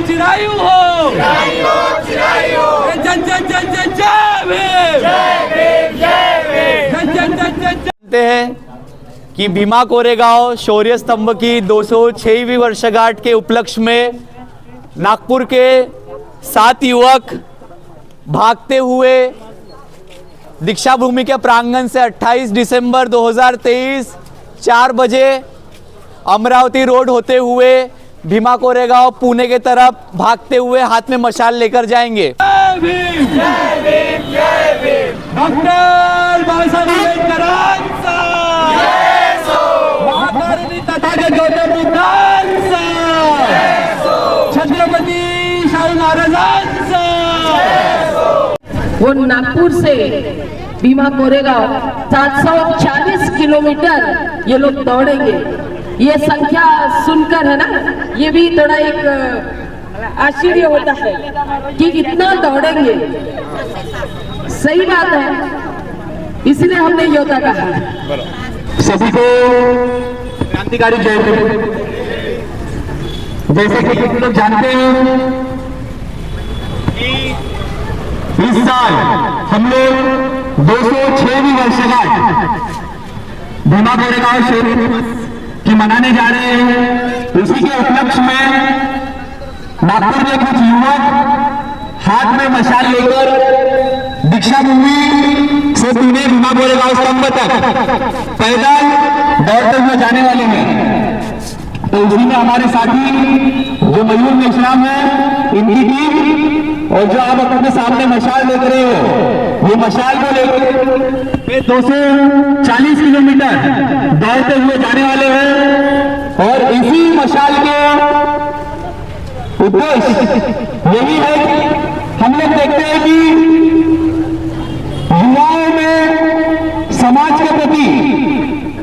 चिरायु हो, जन जन जन जन जय भीम, जन जन जन जन जानते हैं कि भीमा कोरेगांव शौर्य स्तंभ की 206वीं वर्षगांठ के उपलक्ष्य में नागपुर के 7 युवक भागते हुए दीक्षा भूमि के प्रांगण से 28 दिसंबर 2023 4 बजे अमरावती रोड होते हुए भीमा कोरेगांव पुणे के तरफ भागते हुए हाथ में मशाल लेकर जाएंगे। डॉक्टर बाबा साहेब आंबेडकरांचा महाकारुणी तथागत गौतम बुद्धांचा छत्रपती शाहू महाराजांचा। वो नागपुर से भीमा कोरेगांव 740 किलोमीटर ये लोग दौड़ेंगे। ये संख्या सुनकर है ना, ये भी थोड़ा एक आश्चर्य होता है कि इतना दौड़ेंगे। सही बात है, इसलिए हमने योद्धा कहा। सभी को क्रांतिकारी जयंती। जैसे कि आप लोग जानते हैं इस साल हम लोग 206वीं वर्षगांठ भीमा कोरेगांव शौर्य दिवस की मनाने जा रहे हैं। उसी के उपलक्ष्य में नागपुर के कुछ युवक हाथ में मशाल लेकर दीक्षा भूमि से पुणे भीमा कोरेगांव स्तंभ तक पैदल दौड़ते हुए जाने वाले हैं। तो उसी में हमारे साथी जो मयूर मेश्राम है, इनकी टीम, और जो आप अपने सामने मशाल देख रहे हो, ये मशाल को लेकर 240 किलोमीटर दौड़ते हुए जाने वाले हैं। और इसी मशाल के उद्देश्य यही है कि हम लोग देखते हैं कि युवाओं में समाज के प्रति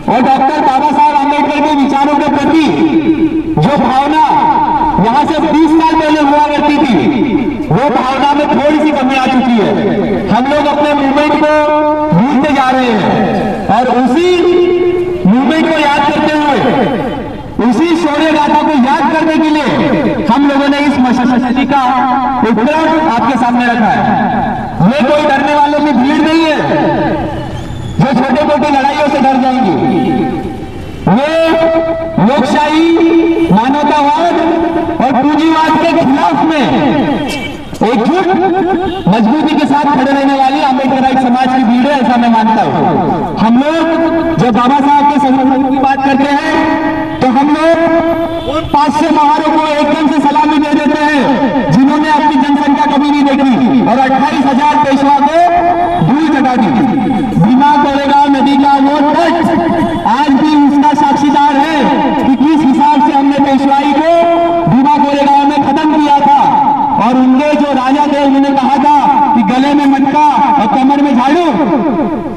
और डॉक्टर बाबा साहब आंबेडकर के विचारों के प्रति जो भावना यहां से 20 साल पहले हुआ करती थी, वो भावना में थोड़ी सी कमी आ चुकी है। हम लोग अपने मूवमेंट को भूलते जा रहे हैं और उसी मूवमेंट को याद करते हुए, उसी शौर्य गाथा को याद करने के लिए हम लोगों ने इस मशाल का उपक्रम आपके सामने रखा है। ये कोई डरने वालों की भीड़ नहीं है जो छोटे मोटे लड़ाइयों से डर जाएंगे। ये लोकशाही, मानवतावाद और पूंजीवाद के खिलाफ में एकजुट मजबूती के साथ खड़े रहने वाली आंबेडकराइट समाज की भीड़ है, ऐसा मैं मानता हूं। हम लोग जब बाबा साहब के संविधान की बात करते हैं तो हम लोग उन 500 महारों को एकदम से सलामी दे देते हैं जिन्होंने अपनी जनसंख्या कभी नहीं देखी और 28,000 पेशवा को धूल चटा दी। भीमा कोरेगांव नदी का वो तट आज भी उसका साक्षीदार है कि किस हिसाब से हमने पेशवाई को भीमा कोरेगांव में खत्म किया था। और उनके जो राजा थे उन्होंने कहा था कि गले में मटका और कमर में झाड़ू,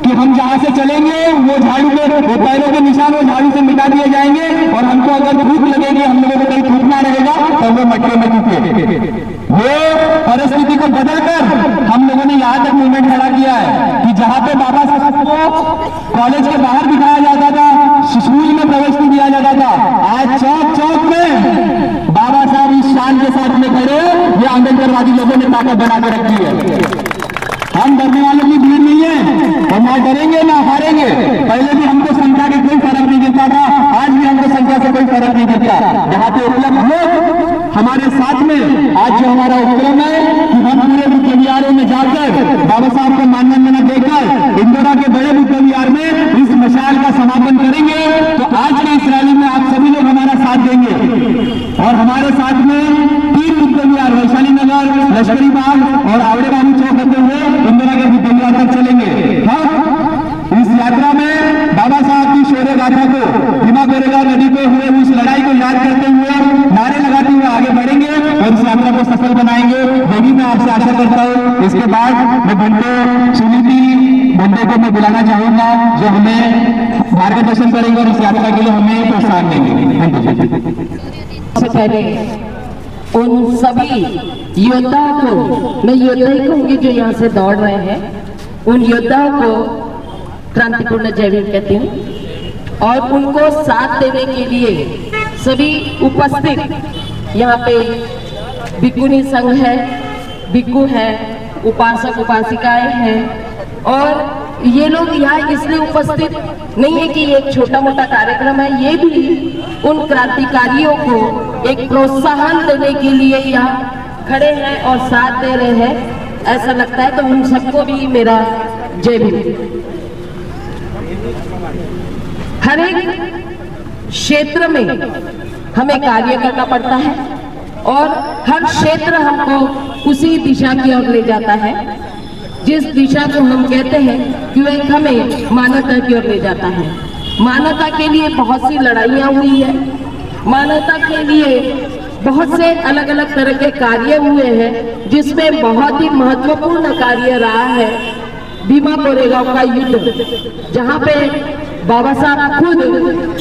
कि हम जहां से चलेंगे वो झाड़ू के वो पैरों के निशान वो झाड़ू से मिटा दिए जाएंगे और हमको अगर भूख लगेगी, हम लोगों को कहीं थूकना रहेगा तो वो मटके में थूके। वो परिस्थिति को बदलकर हम लोगों ने यहाँ तक मूवमेंट खड़ा किया है कि जहां पे बाबा साहब को कॉलेज के बाहर दिखाया जाता था, स्कूल में प्रवेश नहीं दिया जाता था, आज चौक चौक में बाबा साहब इस शान के साथ में खड़े, ये आंबेडकरवादी लोगों ने ताकत बना के रखी है। हम डरने वालों की भीड़ नहीं है, हम ना डरेंगे ना हारेंगे। पहले भी हमको संख्या के कोई फर्क नहीं दिखता था, आज भी हमको संख्या से कोई फर्क नहीं दिखता। जहाँ पे उपलब्ध लोग हमारे साथ में, आज जो हमारा उपक्रम है कि हम पूरे बुद्ध विहारों में जाकर बाबा साहब को मानवंदना देकर इंदिरा के बड़े बुद्ध विहार में इस मशाल का समापन करेंगे। तो आज के इस रैली में आप सभी लोग हमारा साथ देंगे और हमारे साथ में 3 बुद्ध विहार, वैशाली नगर, लश्करी बाग और आवड़े बाबू चौक होते हुए इंदिरा के बुद्ध विहार तक चलेंगे। हम इस यात्रा में बाबा साहब की शौर्य गाथा को, भीमा कोरेगांव नदी पे हुए उस लड़ाई को याद करते हुए, नारे लगाते हुए आगे बढ़ेंगे और इस यात्रा को सफल बनाएंगे। यही मैं आपसे आशा करता हूँ। इसके बाद मैं बंदे को मैं बुलाना चाहूंगा जो हमें मार्गदर्शन करेंगे और इस यात्रा के लिए हमें प्रोत्साहन देंगे। सबसे पहले उन सभी योद्धाओं को, मैं योद्धा ही कहूंगी जो यहाँ से दौड़ रहे हैं, उन योद्धाओं को क्रांतिपूर्ण जय भीम कहती हूँ। और उनको साथ देने के लिए सभी उपस्थित यहाँ पे भिक्खुनी संघ है, भिक्खु है, उपासक उपासिकाएं हैं और ये लोग यहाँ इसलिए उपस्थित नहीं है कि ये एक छोटा मोटा कार्यक्रम है, ये भी उन क्रांतिकारियों को एक प्रोत्साहन देने के लिए यहाँ खड़े हैं और साथ दे रहे हैं, ऐसा लगता है। तो उन सबको भी मेरा जय भीम। हर एक क्षेत्र में हमें कार्य करना पड़ता है और हर क्षेत्र हमको उसी दिशा की ओर ले जाता है, जिस दिशा को हम कहते हैं कि वह हमें मानवता की ओर ले जाता है। मानवता के लिए बहुत सी लड़ाइयाँ हुई है, मानवता के लिए बहुत से अलग अलग तरह के कार्य हुए हैं, जिसमें बहुत ही महत्वपूर्ण कार्य रहा है भीमा कोरेगांव का युद्ध, जहाँ पे बाबा साहब खुद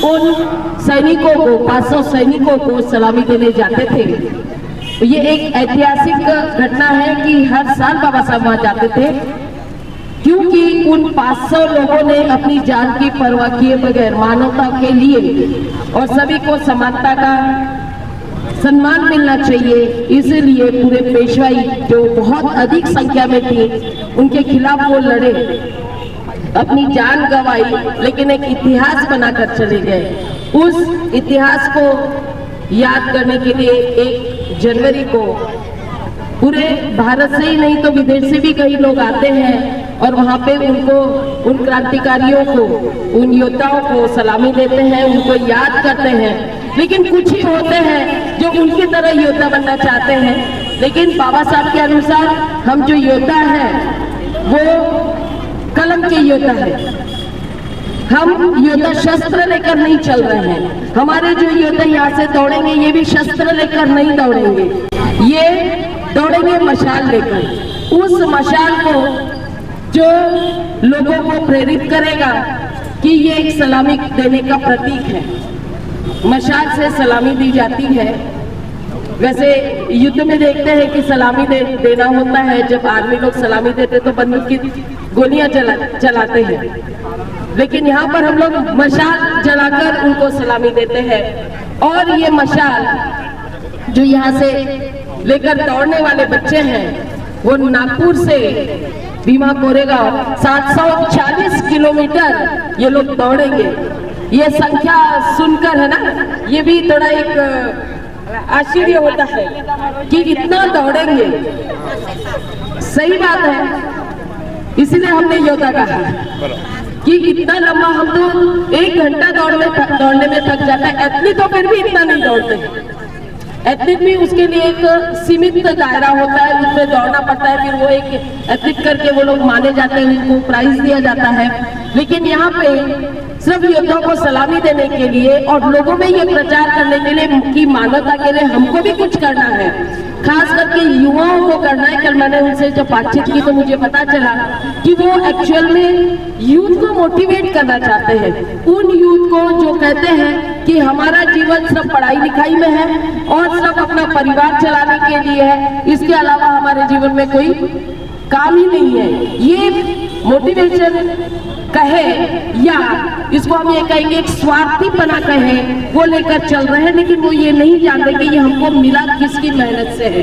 उन सैनिकों को 500 सैनिकों को सलामी देने जाते थे। ये एक ऐतिहासिक घटना है कि हर साल बाबा साहब वहां जाते थे, क्योंकि उन 500 लोगों ने अपनी जान की परवाह किए बगैर मानवता के लिए और सभी को समानता का सम्मान मिलना चाहिए, इसलिए पूरे पेशवाई जो बहुत अधिक संख्या में थी उनके खिलाफ वो लड़े, अपनी जान गंवाई, लेकिन एक इतिहास बनाकर चले गए। उस इतिहास को याद करने के लिए 1 जनवरी को पूरे भारत से ही नहीं तो विदेश से भी कई लोग आते हैं और वहाँ पे उनको, उन क्रांतिकारियों को, उन योद्धाओं को सलामी देते हैं, उनको याद करते हैं। लेकिन कुछ ही होते हैं जो उनकी तरह योद्धा बनना चाहते हैं, लेकिन बाबा साहब के अनुसार हम जो योद्धा हैं वो कलम के योद्धा है। हम योद्धा शस्त्र लेकर नहीं चल रहे हैं। हमारे जो योद्धा यहाँ से दौड़ेंगे ये भी शस्त्र लेकर नहीं दौड़ेंगे, ये दौड़ेंगे मशाल लेकर। उस मशाल को जो लोगों को प्रेरित करेगा कि ये एक सलामी देने का प्रतीक है। मशाल से सलामी दी जाती है। वैसे युद्ध में देखते हैं कि सलामी देना होता है, जब आर्मी लोग सलामी देते तो बंदूक की गोलियां चलाते हैं, लेकिन यहाँ पर हम लोग मशाल जलाकर उनको सलामी देते हैं। और ये मशाल जो यहाँ से लेकर दौड़ने वाले बच्चे हैं वो नागपुर से भीमा कोरेगांव 740 किलोमीटर ये लोग दौड़ेंगे। ये संख्या सुनकर है ना, ये भी थोड़ा एक आश्चर्य होता है कि इतना दौड़ेंगे। सही बात है, इसलिए हमने योद्धा कहा कि इतना लंबा, हम तो 1 घंटा दौड़ने में थक जाता है। एथलीट तो फिर भी इतना नहीं दौड़ते। एथलीट भी उसके लिए एक सीमित दायरा होता है, उसमें दौड़ना पड़ता है, फिर वो एक एथलीट करके वो लोग माने जाते हैं, उनको प्राइज दिया जाता है। लेकिन यहाँ पे सिर्फ योद्धाओं को सलामी देने के लिए और लोगों में ये प्रचार करने के लिए कि मानवता के लिए हमको भी कुछ करना है, खास करके युवाओं को करना है। कल मैंने उनसे जब बातचीत की तो मुझे पता चला कि वो एक्चुअल में यूथ को मोटिवेट करना चाहते हैं। उन यूथ को जो कहते हैं कि हमारा जीवन सिर्फ पढ़ाई लिखाई में है और सिर्फ अपना परिवार चलाने के लिए है, इसके अलावा हमारे जीवन में कोई काम ही नहीं है। ये मोटिवेशन कहे या इसको हम ये कहेंगे एक स्वार्थीपना कहे, वो लेकर चल रहे हैं, लेकिन वो ये नहीं जानते कि ये हमको मिला किसकी मेहनत से है,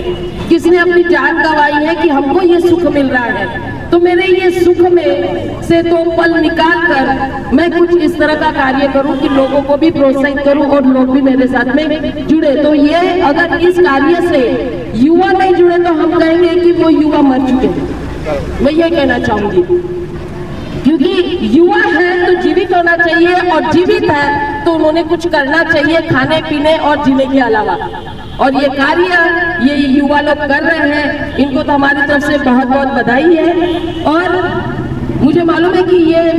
किसने अपनी जान गंवाई है कि हमको ये सुख मिल रहा है। तो मेरे ये सुख में से 2 पल निकाल कर मैं कुछ इस तरह का कार्य करूं कि लोगों को भी प्रोत्साहित करूं और लोग भी मेरे साथ में जुड़े। तो ये अगर इस कार्य से युवा नहीं जुड़े तो हम कहेंगे कि वो युवा मर चुके हैं। मैं ये कहना चाहूंगी, क्योंकि युवा है तो जीवित होना चाहिए और जीवित है तो उन्होंने कुछ करना चाहिए खाने पीने और जीने के अलावा। और ये कार्य ये युवा लोग कर रहे हैं, इनको तो हमारी तरफ से बहुत बहुत बधाई है। और मुझे मालूम है कि ये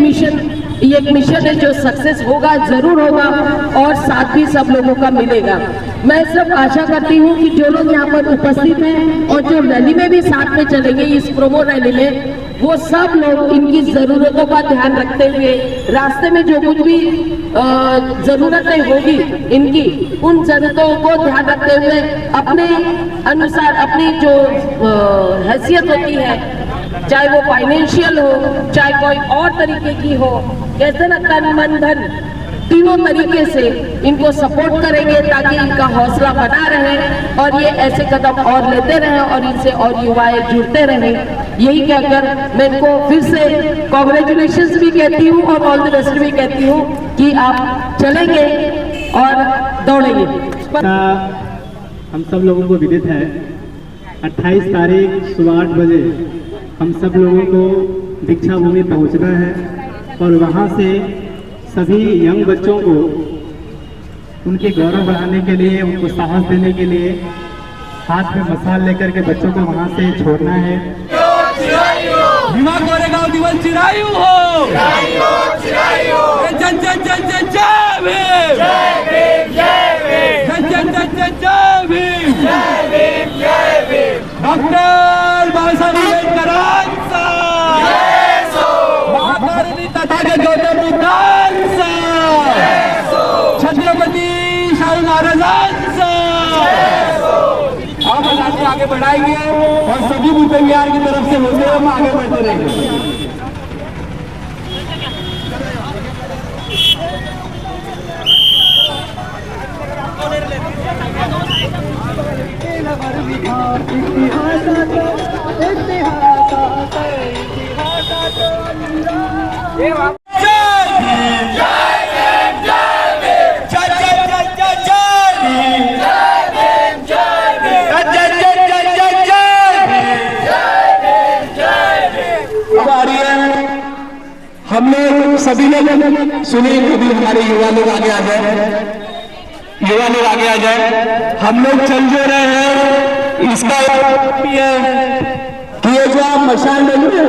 एक मिशन है जो सक्सेस होगा, जरूर होगा और साथ भी सब लोगों का मिलेगा। मैं सिर्फ आशा करती हूँ कि जो लोग यहाँ पर उपस्थित हैं और जो रैली में भी साथ में चलेंगे, इस प्रोमो रैली में, वो सब लोग इनकी जरूरतों का ध्यान रखते हुए रास्ते में जो कुछ भी जरूरतें होगी इनकी, उन जरूरतों को ध्यान रखते हुए अपने अनुसार अपनी जो हैसियत होती है, चाहे वो फाइनेंशियल हो चाहे कोई और तरीके की हो, कैसे ना तन मन धन तीनों तरीके से इनको सपोर्ट करेंगे ताकि इनका हौसला बना रहे और ये ऐसे कदम और लेते रहें और इनसे और युवाएं जुड़ते रहें। यही कहकर मैं इनको फिर से कॉन्ग्रेचुलेशंस भी कहती हूँ और ऑल द बेस्ट भी कहती हूँ कि आप चलेंगे और दौड़ेंगे। हम सब लोगों को विदित है 28 तारीख सुबह 8 बजे हम सब लोगों को दीक्षा भूमि पहुंचना है और वहां से सभी यंग बच्चों को उनके गौरव बढ़ाने के लिए, उनको साहस देने के लिए हाथ में मसाल लेकर के बच्चों को वहां से छोड़ना है। भीमा कोरेगांव दिवस चिरायु हो, जन जन जन जन जय भीम, जन जन जन जन जय भीम, डॉक्टर बाबा साहेब आंबेडकरांचा, महाकारुणी तथागत गौतम बुद्धांचा, छत्रपती शाहू महाराजांचा। अब हम आगे बढ़ाएंगे और सभी बूथ बिहार की तरफ से होते हुए हम आगे बढ़ते रहेंगे। हम लोग सभी लोग सुनिए, कभी हमारे युवा लोग आगे आ जाए, युवा लोग आगे आ जाए। हम लोग चल जो रहे हैं इसका भी है कि ये जो आप मशाल लेंगे,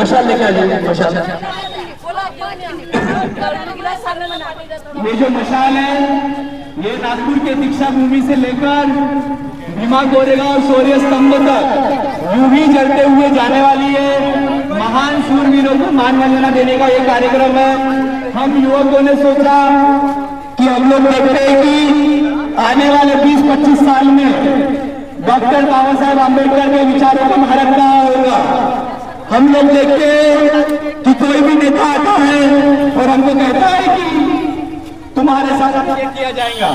मशाल लेके आ जाइए। मशाल, ये जो मशाल है ये नागपुर के दीक्षा भूमि से लेकर भीमा कोरेगांव शौर्य स्तंभ तक यूं ही जलते हुए जाने वाली है। महान शूरवीरों को मानवंदना देने का ये कार्यक्रम है। हम युवकों ने सोचा कि हम लोग देखते हैं कि आने वाले 20-25 साल में डॉक्टर बाबा साहेब आंबेडकर के विचारों का भारत कहाँ होगा। हम लोग देखते हैं कि कोई भी नेता आता है और हमको कहता है कि तुम्हारे साथ ये किया जाएगा,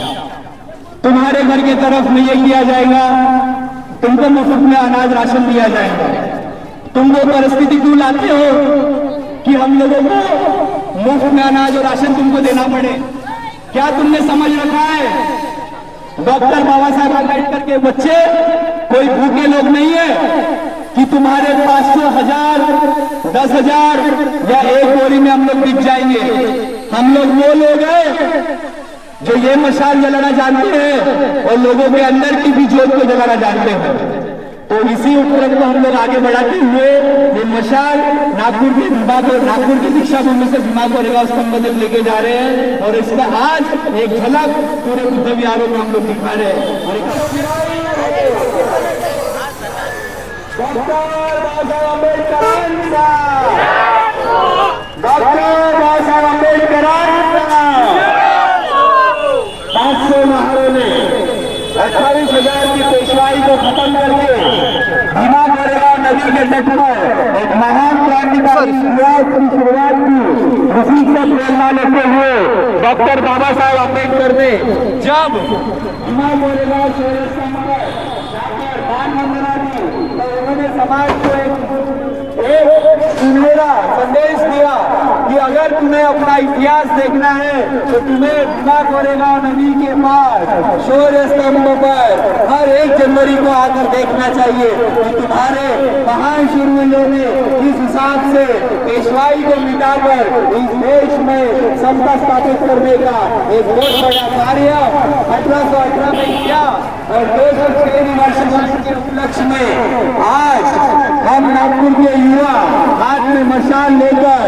तुम्हारे घर की तरफ में ये किया जाएगा, तुमको मुफ्त में अनाज राशन दिया जाएगा। तुम वो परिस्थिति क्यों लाते हो कि हम लोगों को मुफ्त में अनाज और राशन तुमको देना पड़े? क्या तुमने समझ रखा है डॉक्टर बाबा साहेब आंबेडकर के बच्चे कोई भूखे लोग नहीं है कि तुम्हारे 500, 1000, 10,000 या एक बोरी में हम लोग बिक जाएंगे। हम लोग वो लोग हैं जो ये मशाल जलाना जानते हैं और लोगों के अंदर की भी ज्योत को जलाना जानते हैं। तो इसी उपक्रम को हम लोग आगे बढ़ाते हुए ये मशाल नागपुर की दीक्षा भूमि से भीमा कोरेगांव स्तंभ तक लेके जा रहे हैं और इसका आज एक झलक पूरे बुद्ध विहारों में हम लोग दिखा रहे हैं। डॉक्टर बाबा साहेब आंबेडकरांचा, डॉक्टर बाबा साहेब आंबेडकरांचा। 500 महारों ने 28,000 की पेशवाई को खत्म करके भीमा कोरेगांव नदी के तट पर एक महान क्रांतिकारी शुरुआत की। उसी से प्रेरणा लेते हुए डॉक्टर बाबा साहेब आंबेडकर ने जब भीमा कोरेगांव शौर्य स्तंभ पर जाकर दान वंदना की तो उन्होंने समाज को एक सुनहरा संदेश दिया कि अगर तुम्हें अपना इतिहास देखना है तो तुम्हें भीमा कोरेगांव नदी के पास शौर्य स्तंभ पर हर 1 जनवरी को आकर देखना चाहिए कि तुम्हारे महान शूरवीरों ने इस हिसाब से पेशवाई को मिटाकर इस देश में समता स्थापित करने का एक बहुत बड़ा कार्य 1818 में किया और 206 वर्ष के उपलक्ष्य में आज हम नागपुर के युवा हाथ में मशाल लेकर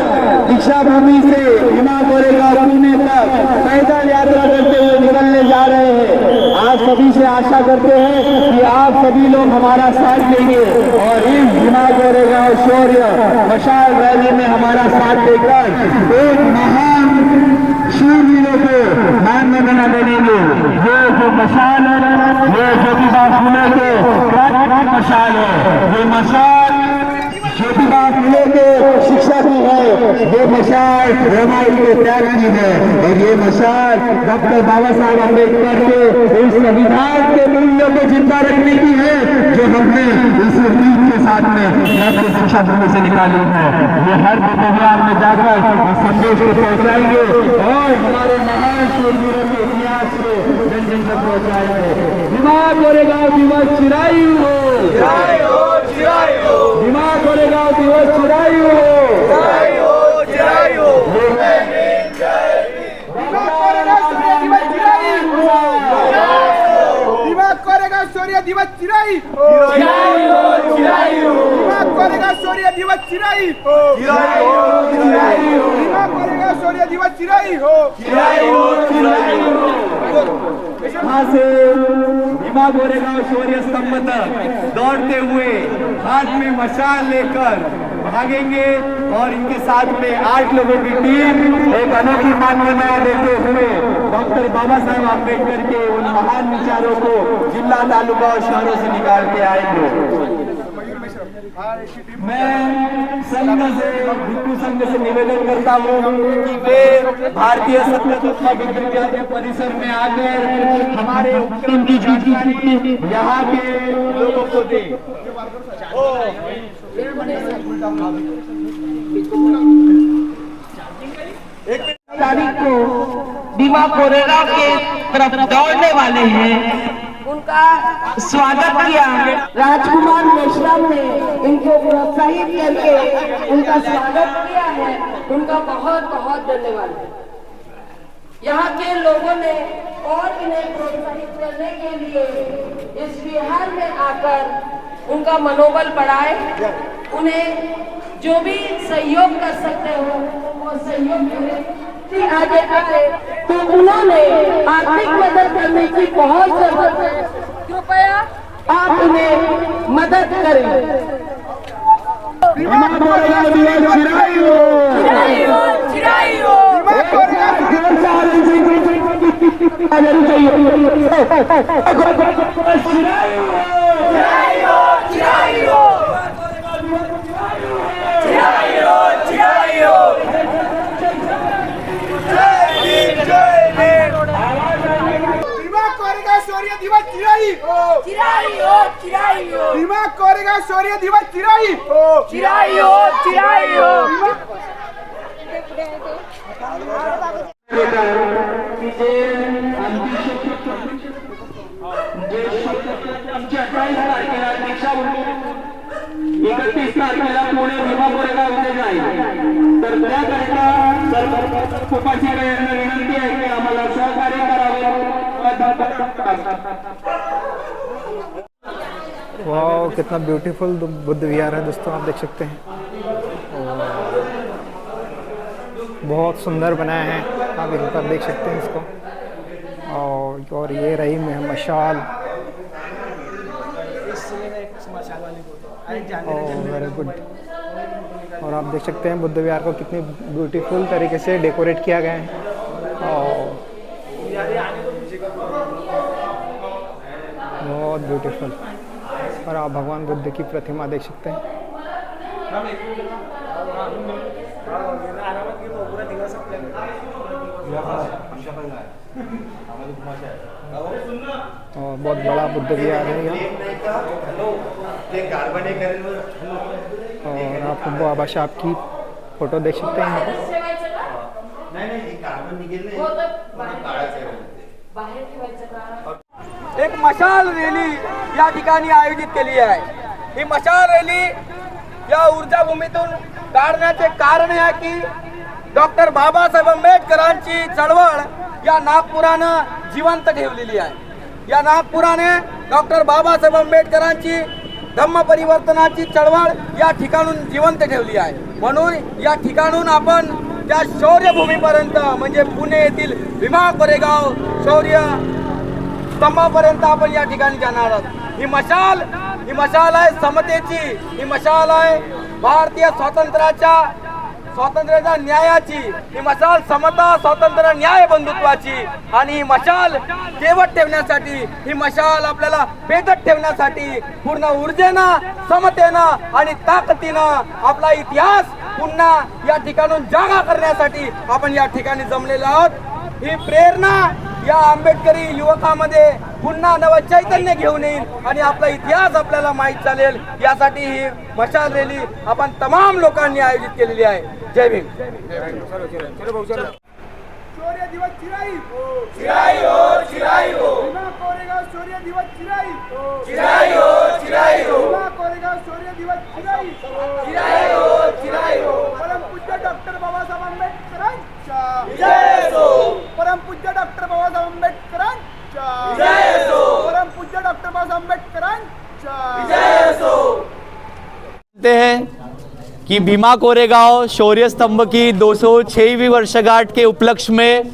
दीक्षा भूमि से भीमा कोरेगांव पुणे तक पैदल यात्रा करते हुए निकलने जा रहे हैं। आप सभी से आशा करते हैं कि आप सभी लोग हमारा साथ देंगे और इस भीमा कोरेगांव शौर्य मशाल रैली में हमारा साथ देकर एक महान शूरवीरों को मानवंदना देंगे। ये जो मशाल है ये ज्योतिबा फुले के मशाल है, ये मशाल ज्योतिबा फुले के शिक्षा की है। ये मशाल रमाई के त्यागी है और ये मशाल डॉक्टर बाबा साहब अम्बेडकर के उस संविधान के मूल्यों को जिंदा रखने की है जो हमने इस ईद के साथ में राष्ट्रीय शिक्षा भूमि से निकाली है। ये हर बुधवार में जाकर संदेश को पहुंचाएंगे और हमारे महान शूरवीरों के इतिहास को जन जन तक पहुंचाएंगे। दिमाग गोरेगांव दिवस चिरायु हो, दिमाग गोरेगांव दिवस चिरायु हो। शौर्य दिवस चिराई दिमाग करेगा शौर्य दिवस चिराई दिमाग करेगा शौर्य दिवस चिराई हो। यहाँ से भीमा गोरेगांव शौर्य स्तंभ तक दौड़ते हुए हाथ में मशाल लेकर भागेंगे और इनके साथ में 8 लोगों की टीम एक अनोखी मानवता देते हुए डॉक्टर बाबा साहेब अम्बेडकर के उन महान विचारों को जिला तालुका और शहरों से निकाल के आएंगे। मैं संघ से हिंदू संघ से निवेदन करता हूँ कि वे भारतीय सत्यशोधना विश्वविद्यालय परिसर में आकर हमारे उपक्रम की जानकारी यहाँ के लोगों को दे। तारीख को भीमा कोरेगांव के तरफ दौड़ने वाले हैं, उनका स्वागत किया। राजकुमार मेश्राम ने इनको प्रोत्साहित करके उनका स्वागत किया है, उनका बहुत बहुत धन्यवाद। यहाँ के लोगों ने और इन्हें प्रोत्साहित करने के लिए इस बिहार में आकर उनका मनोबल बढ़ाए, उन्हें जो भी सहयोग कर सकते हो वो सहयोग करें। आगे आए तो उन्होंने आर्थिक मदद करने की बहुत जरूरत है, कृपया आप उन्हें मदद करें। शौर्य दिवस चिराई हो, दिमाग करेगा शौर्य दिवस चिराई हो। आमच्या 28 तारखेला दीक्षाभूमी 31 तारखेला पुणे भीमा कोरेगाव इथे जाईल, तर त्याकरिता सर्व उपाध्यायांना विनंती आहे की आम्हाला सहकार्य करावे। वाह, कितना ब्यूटीफुल बुद्ध विहार है दोस्तों, आप देख सकते हैं। बहुत सुंदर बनाया है, आप एक बार देख सकते हैं इसको। और ये रही मशाल, वेरी गुड। और आप देख सकते हैं बुद्ध विहार को कितनी ब्यूटीफुल तरीके से डेकोरेट किया गया है और बहुत ब्यूटीफुल। और आप भगवान बुद्ध की प्रतिमा देख सकते हैं। और बहुत बड़ा बुद्ध विहार है यहाँ। और आप बाबा साहब की फोटो देख सकते हैं यहाँ पर। एक मशाल रॅली या ठिकाणी आयोजित केली आहे। ही मशाल रॅली या ऊर्जा भूमीतून काढण्याचे कारण आहे की डॉक्टर बाबासाहेब आंबेडकरांची चळवळ या नागपुरानं जिवंत ठेवलेली आहे। या नागपुराने डॉक्टर बाबासाहेब आंबेडकरांची धम्म परिवर्तनाची चळवळ या ठिकाणून जिवंत ठेवली आहे। म्हणून या ठिकाणून आपण त्या शौर्यभूमीपर्यंत म्हणजे पुणे येथील भीमा कोरेगाव शौर्य स्तंभापर्यंत आपण या ठिकाणी जाणार आहोत। ही मशाल आहे समतेची, ही मशाल आहे भारतीय स्वातंत्र्याच्या न्यायाची, ही मशाल समता स्वातंत्र्य न्याय बंधुत्वाची। आणि ही मशाल तेवत ठेवण्यासाठी, ही मशाल आपल्याला पेटत ठेवण्यासाठी पूर्ण ऊर्जेनं, समतेनं आणि ताकदीनं आपला इतिहास पुन्हा या ठिकाणून जागा करण्यासाठी आपण या ठिकाणी जमलेलो आहोत। ही प्रेरणा या आंबेडकरी युवकामध्ये पुन्हा नव चैतन्य घेऊन येईल आणि आपला इतिहास आपल्याला माहीत चालेल, यासाठी ही मशाल रॅली आपण तमाम लोकांनी आयोजित केलेली आहे। जय भीम। शौर्य दिवस चिराई चिराई हो, चिराई हो, भीमा कोरेगाव शौर्य दिवस चिराई चिराई हो, चिराई हो, भीमा कोरेगाव शौर्य दिवस चिराई चिराई हो, चिराई हो, परमपूज्य डॉक्टर बाबासाहेब आंबेडकरांच्या जय असो, परमपूज्य डॉक्टर बाबासाहेब आंबेडकरांच्या जय असो, परमपूज्य डॉक्टर बाबासाहेब आंबेडकरांच्या जय असो। जानते हैं कि भीमा कोरेगांव शौर्य स्तंभ की 206वीं वर्षगांठ के उपलक्ष्य में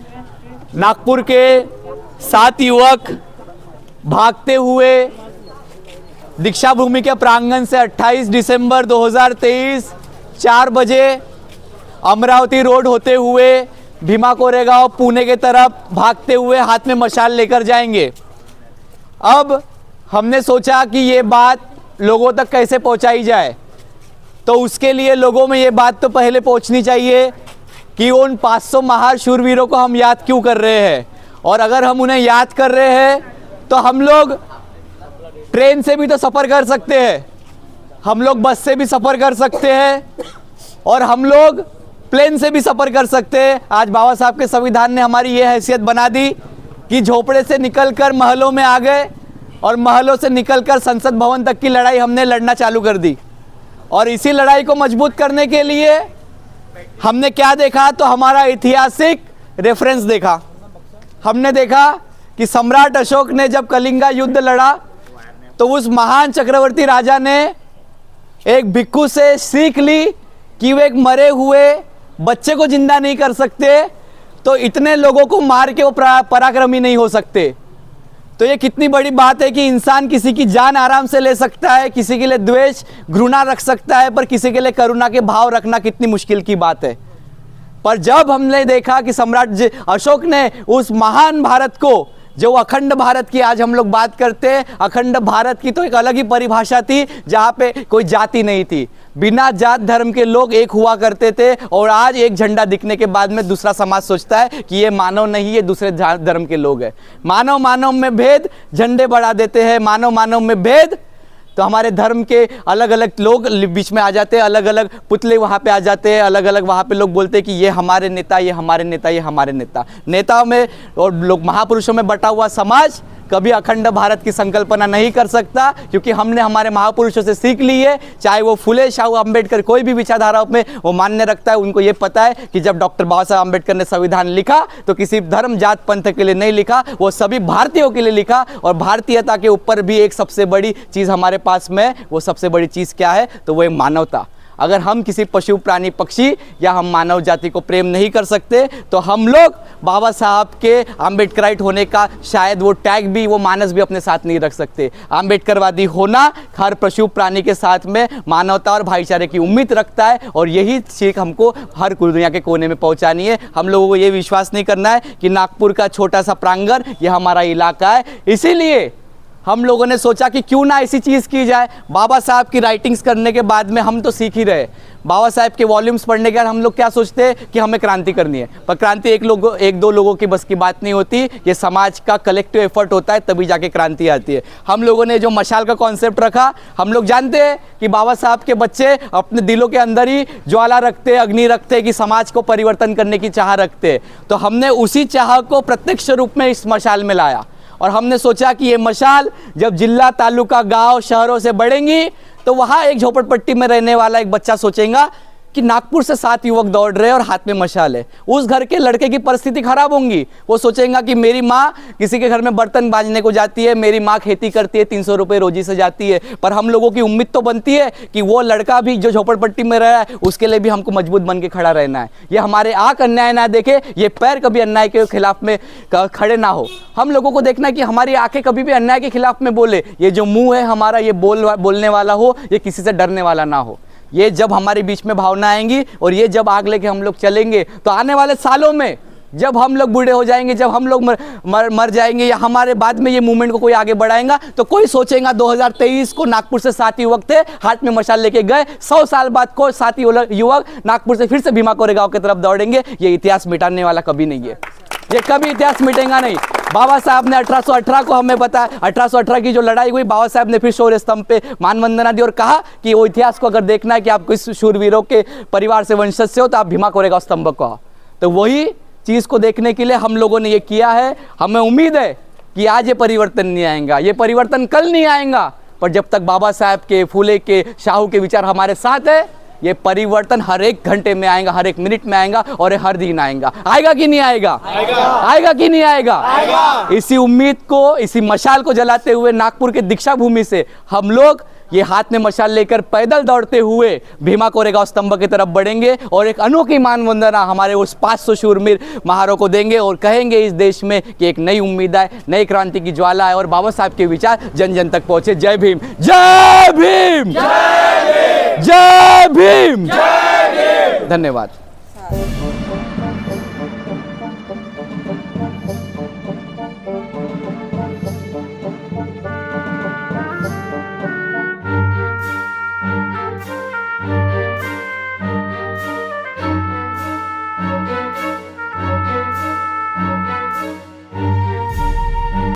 नागपुर के 7 युवक भागते हुए दीक्षा भूमि के प्रांगण से 28 दिसंबर 2023 4 बजे अमरावती रोड होते हुए भीमा कोरेगांव पुणे के तरफ भागते हुए हाथ में मशाल लेकर जाएंगे। अब हमने सोचा कि ये बात लोगों तक कैसे पहुंचाई जाए, तो उसके लिए लोगों में ये बात तो पहले पहुंचनी चाहिए कि उन 500 महान शूरवीरों को हम याद क्यों कर रहे हैं। और अगर हम उन्हें याद कर रहे हैं तो हम लोग ट्रेन से भी तो सफ़र कर सकते हैं, हम लोग बस से भी सफ़र कर सकते हैं और हम लोग प्लेन से भी सफ़र कर सकते हैं। आज बाबा साहब के संविधान ने हमारी ये हैसियत बना दी कि झोपड़े से निकलकर महलों में आ गए और महलों से निकलकर संसद भवन तक की लड़ाई हमने लड़ना चालू कर दी। और इसी लड़ाई को मजबूत करने के लिए हमने क्या देखा, तो हमारा ऐतिहासिक रेफरेंस देखा। हमने देखा कि सम्राट अशोक ने जब कलिंगा युद्ध लड़ा तो उस महान चक्रवर्ती राजा ने एक भिक्षु से सीख ली कि वे एक मरे हुए बच्चे को जिंदा नहीं कर सकते, तो इतने लोगों को मार के वो पराक्रमी नहीं हो सकते। तो ये कितनी बड़ी बात है कि इंसान किसी की जान आराम से ले सकता है, किसी के लिए द्वेष घृणा रख सकता है, पर किसी के लिए करुणा के भाव रखना कितनी मुश्किल की बात है। पर जब हमने देखा कि सम्राट अशोक ने उस महान भारत को, जो अखंड भारत की आज हम लोग बात करते हैं, अखंड भारत की तो एक अलग ही परिभाषा थी जहाँ पे कोई जाति नहीं थी, बिना जात धर्म के लोग एक हुआ करते थे। और आज एक झंडा दिखने के बाद में दूसरा समाज सोचता है कि ये मानव नहीं, ये दूसरे धर्म के लोग हैं। मानव मानव में भेद, झंडे बढ़ा देते हैं। मानव मानव में भेद, तो हमारे धर्म के अलग अलग लोग बीच में आ जाते हैं, अलग अलग पुतले वहाँ पे आ जाते हैं, अलग अलग वहाँ पे लोग बोलते हैं कि ये हमारे नेता, ये हमारे नेता, ये हमारे नेता। नेताओं में और लोग महापुरुषों में बटा हुआ समाज कभी अखंड भारत की संकल्पना नहीं कर सकता, क्योंकि हमने हमारे महापुरुषों से सीख ली है। चाहे वो फुले शाहू अम्बेडकर कोई भी विचारधाराओं में वो मान्य रखता है, उनको ये पता है कि जब डॉक्टर बाबा साहब अम्बेडकर ने संविधान लिखा तो किसी धर्म जात पंथ के लिए नहीं लिखा, वो सभी भारतीयों के लिए लिखा। और भारतीयता के ऊपर भी एक सबसे बड़ी चीज़ हमारे पास में, वो सबसे बड़ी चीज़ क्या है, तो वो है मानवता। अगर हम किसी पशु प्राणी पक्षी या हम मानव जाति को प्रेम नहीं कर सकते, तो हम लोग बाबा साहब के आम्बेडकराइट होने का शायद वो टैग भी, वो मानस भी अपने साथ नहीं रख सकते। आम्बेडकरवादी होना हर पशु प्राणी के साथ में मानवता और भाईचारे की उम्मीद रखता है, और यही सीख हमको हर दुनिया के कोने में पहुंचानी है। हम लोगों को ये विश्वास नहीं करना है कि नागपुर का छोटा सा प्रांगण ये हमारा इलाका है। इसीलिए हम लोगों ने सोचा कि क्यों ना ऐसी चीज़ की जाए। बाबा साहब की राइटिंग्स करने के बाद में हम तो सीख ही रहे, बाबा साहब के वॉल्यूम्स पढ़ने के बाद हम लोग क्या सोचते हैं कि हमें क्रांति करनी है, पर क्रांति एक दो लोगों की बस की बात नहीं होती, ये समाज का कलेक्टिव एफर्ट होता है, तभी जाके क्रांति आती है। हम लोगों ने जो मशाल का कॉन्सेप्ट रखा, हम लोग जानते हैं कि बाबा साहब के बच्चे अपने दिलों के अंदर ही ज्वाला रखते, अग्नि रखते कि समाज को परिवर्तन करने की चाह रखते, तो हमने उसी चाह को प्रत्यक्ष रूप में इस मशाल में लाया। और हमने सोचा कि ये मशाल जब जिला, तालुका, गांव, शहरों से बढ़ेंगी, तो वहाँ एक झोपड़पट्टी में रहने वाला एक बच्चा सोचेगा कि नागपुर से 7 युवक दौड़ रहे हैं और हाथ में मशाल है। उस घर के लड़के की परिस्थिति खराब होंगी, वो सोचेगा कि मेरी माँ किसी के घर में बर्तन बांधने को जाती है, मेरी माँ खेती करती है, 300 रुपये रोजी से जाती है। पर हम लोगों की उम्मीद तो बनती है कि वो लड़का भी जो झोपड़पट्टी में रह रहा है, उसके लिए भी हमको मजबूत बन के खड़ा रहना है। ये हमारे आँख अन्याय ना देखे, ये पैर कभी अन्याय के खिलाफ में खड़े ना हो। हम लोगों को देखना है कि हमारी आंखें कभी भी अन्याय के खिलाफ में बोले, ये जो मुंह है हमारा, ये बोलने वाला हो, ये किसी से डरने वाला ना हो। ये जब हमारे बीच में भावना आएंगी और ये जब आग लेके हम लोग चलेंगे, तो आने वाले सालों में जब हम लोग बूढ़े हो जाएंगे, जब हम लोग मर जाएंगे या हमारे बाद में ये मूवमेंट को कोई आगे बढ़ाएगा तो कोई सोचेगा 2023 को नागपुर से 7 युवक थे, हाथ में मशाल लेके गए, 100 साल बाद को 7 युवक नागपुर से फिर से भीमा कोरेगांव की तरफ दौड़ेंगे। ये इतिहास मिटाने वाला कभी नहीं है, ये कभी इतिहास मिटेगा नहीं। बाबा साहब ने 1818 को हमें बताया, 1818 की जो लड़ाई हुई, बाबा साहब ने फिर शौर्य स्तंभ पे मानवंदना दी और कहा कि वो इतिहास को अगर देखना है कि आप किस शूरवीरों के परिवार से वंशज से हो तो आप भीमा कोरेगांव स्तंभ को आओ। तो वही चीज को देखने के लिए हम लोगों ने ये किया है। हमें उम्मीद है कि आज ये परिवर्तन नहीं आएगा, ये परिवर्तन कल नहीं आएगा, पर जब तक बाबा साहब के, फूले के, शाहू के विचार हमारे साथ है, ये परिवर्तन हर एक घंटे में आएगा, हर एक मिनट में आएगा और हर दिन आएगा। आएगा कि नहीं आएगा? आएगा कि नहीं आएगा? इसी उम्मीद को, इसी मशाल को जलाते हुए नागपुर के दीक्षा भूमि से हम लोग ये हाथ में मशाल लेकर पैदल दौड़ते हुए भीमा कोरेगांव स्तंभ की तरफ बढ़ेंगे और एक अनोखी मान वंदना हमारे उस 500 शूरवीर महारों को देंगे और कहेंगे इस देश में कि एक नई उम्मीद है, नई क्रांति की ज्वाला है और बाबा साहब के विचार जन जन तक पहुंचे। जय भीम, जय भीम, जय भीम, जय भीम, धन्यवाद।